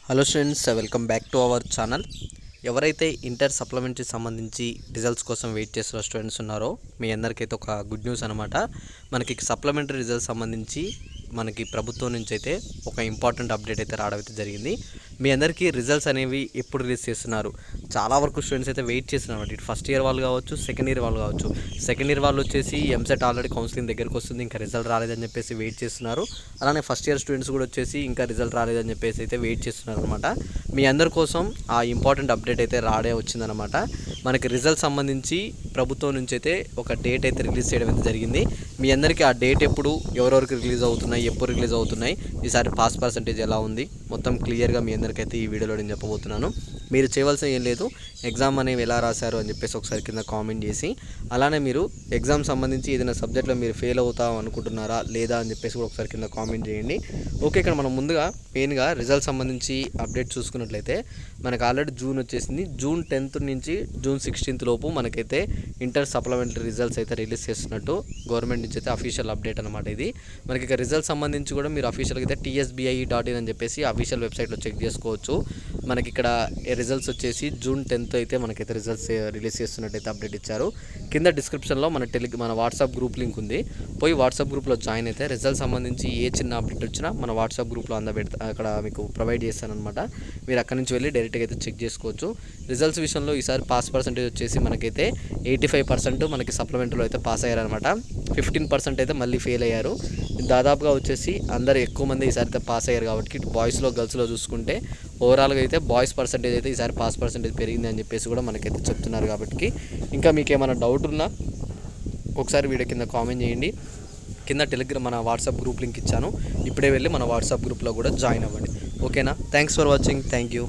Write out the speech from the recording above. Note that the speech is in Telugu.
Hello students, welcome back to our channel. ఎవరైతే ఇంటర్ సప్లిమెంటరీ సంబంధించి రిజల్ట్స్ కోసం వెయిట్ చేస్తున్న స్టూడెంట్స్ ఉన్నారో మీ అందరికైతే ఒక గుడ్ న్యూస్ అనమాట. మనకి సప్లిమెంటరీ రిజల్ట్స్ సంబంధించి మనకి ప్రభుత్వం నుంచి అయితే ఒక ఇంపార్టెంట్ అప్డేట్ అయితే రావడం అయితే జరిగింది. మీ అందరికీ రిజల్ట్స్ అనేవి ఎప్పుడు రిలీజ్ చేస్తున్నారు, చాలా వరకు స్టూడెంట్స్ అయితే వెయిట్ చేస్తున్నారు. ఇటు ఫస్ట్ ఇయర్ వాళ్ళు కావచ్చు, సెకండ్ ఇయర్ వాళ్ళు కావచ్చు. సెకండ్ ఇయర్ వాళ్ళు వచ్చేసి ఎంసెట్ ఆల్రెడీ కౌన్సిలింగ్ దగ్గరకు వస్తుంది, ఇంకా రిజల్ట్ రాలేదని చెప్పేసి వెయిట్ చేస్తున్నారు. అలానే ఫస్ట్ ఇయర్ స్టూడెంట్స్ కూడా వచ్చేసి ఇంకా రిజల్ట్ రాలేదని చెప్పేసి అయితే వెయిట్ చేస్తున్నారు అనమాట. మీ అందరి కోసం ఆ ఇంపార్టెంట్ అప్డేట్ అయితే రాడే వచ్చిందనమాట. మనకి రిజల్ట్ సంబంధించి ప్రభుత్వం నుంచి అయితే ఒక డేట్ అయితే రిలీజ్ చేయడం అయితే జరిగింది. మీ అందరికీ ఆ డేట్ ఎప్పుడు, ఎవరెవరికి రిలీజ్ అవుతున్నాయి, ఎప్పుడు రిలీజ్ అవుతున్నాయి, ఈసారి పాస్ పర్సంటేజ్ ఎలా ఉంది, మొత్తం క్లియర్గా మీ అందరికైతే ఈ వీడియోలో నేను చెప్పబోతున్నాను. మీరు చేయవలసిన ఏం లేదు, ఎగ్జామ్ అనేవి ఎలా రాశారు అని చెప్పేసి ఒకసారి కింద కామెంట్ చేసి, అలానే మీరు ఎగ్జామ్ సంబంధించి ఏదైనా సబ్జెక్ట్లో మీరు ఫెయిల్ అవుతాం అనుకుంటున్నారా లేదా అని చెప్పేసి కూడా ఒకసారి కింద కామెంట్ చేయండి. ఓకే, ఇక్కడ మనం ముందుగా మెయిన్గా రిజల్ట్ సంబంధించి అప్డేట్ చూసుకున్నట్లయితే మనకు ఆల్రెడీ జూన్ వచ్చేసింది. జూన్ 10th నుంచి జూన్ 16th లోపు మనకైతే ఇంటర్ సప్లిమెంటరీ రిజల్ట్స్ అయితే రిలీజ్ చేస్తున్నట్టు గవర్నమెంట్ నుంచి అయితే అఫీషియల్ అప్డేట్ అనమాట ఇది. మనకి ఇక రిజల్ట్ సంబంధించి కూడా మీరు అఫీషియల్గా అయితే tsbi.in అని చెప్పేసి అఫీషియల్ వెబ్సైట్లో చెక్ చేసుకోవచ్చు. మనకి ఇక్కడ రిజల్ట్స్ వచ్చేసి జూన్ 10th అయితే మనకైతే రిజల్ట్స్ రిలీజ్ చేస్తున్నట్టయితే అప్డేట్ ఇచ్చారు. కింద డిస్క్రిప్షన్లో మన వాట్సాప్ గ్రూప్ లింక్ ఉంది, పోయి వాట్సాప్ గ్రూప్లో జాయిన్ అయితే రిజల్ట్ సంబంధించి ఏ చిన్న అప్డేట్ వచ్చినా మన వాట్సాప్ గ్రూప్లో అక్కడ మీకు ప్రొవైడ్ చేస్తానమాట. మీరు అక్కడి నుంచి వెళ్ళి డైరెక్ట్గా అయితే చెక్ చేసుకోవచ్చు. రిజల్ట్స్ విషయంలో ఈసారి పాస్ పర్సెంటేజ్ వచ్చేసి మనకైతే 85% మనకి సప్లిమెంటరీలో అయితే పాస్ అయ్యారనమాట. 15% అయితే మళ్ళీ ఫెయిల్ అయ్యారు. దాదాపుగా వచ్చేసి అందరు ఎక్కువ మంది ఈసారి అయితే పాస్ అయ్యారు. కాబట్టి బాయ్స్లో గర్ల్స్లో చూసుకుంటే ఓవరాల్గా అయితే బాయ్స్ పర్సెంటేజ్ అయితే ఈసారి పాస్ పర్సెంటేజ్ పెరిగింది అని చెప్పేసి కూడా మనకైతే చెప్తున్నారు. కాబట్టి ఇంకా మీకు ఏమైనా డౌట్ ఉన్నా ఒకసారి వీడియో కింద కామెంట్ చేయండి. కింద టెలిగ్రామ్ మన వాట్సాప్ గ్రూప్ లింక్ ఇచ్చాను, ఇప్పుడే వెళ్ళి మన వాట్సాప్ గ్రూప్లో కూడా జాయిన్ అవ్వండి. ఓకేనా? Thanks for watching. Thank you.